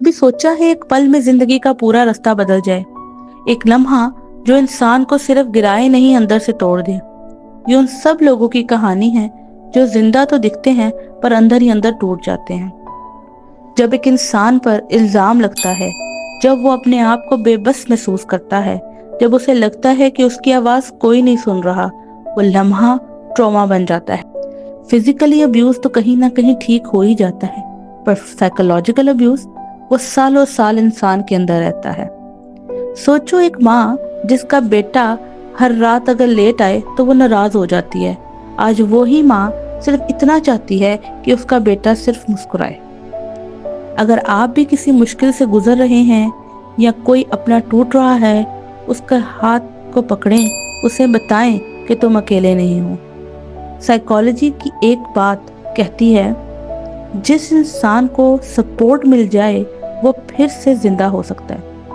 कभी सोचा है एक पल में जिंदगी का पूरा रास्ता बदल जाए? एक लम्हा जो इंसान को सिर्फ गिराए नहीं, अंदर से तोड़ दे। ये उन सब लोगों की कहानी है जो जिंदा तो दिखते हैं पर अंदर ही अंदर टूट जाते हैं। जब एक इंसान पर इल्जाम लगता है, जब वो अपने आप को बेबस महसूस करता है, जब उसे लगता है कि उसकी आवाज कोई नहीं सुन रहा, वो लम्हा ट्रॉमा बन जाता है। फिजिकली अब्यूज तो कहीं ना कहीं ठीक हो ही जाता है, पर साइकोलॉजिकल अब्यूज वो सालों साल इंसान के अंदर रहता है। सोचो, एक माँ जिसका बेटा हर रात अगर लेट आए तो वो नाराज हो जाती है। आज वो ही माँ सिर्फ इतना चाहती है कि उसका बेटा सिर्फ मुस्कुराए। अगर आप भी किसी मुश्किल से गुजर रहे हैं या कोई अपना टूट रहा है, उसका हाथ को पकड़ें, उसे बताएं कि तुम अकेले नहीं हो। साइकोलॉजी की एक बात कहती है, जिस इंसान को सपोर्ट मिल जाए वो फिर से जिंदा हो सकता है।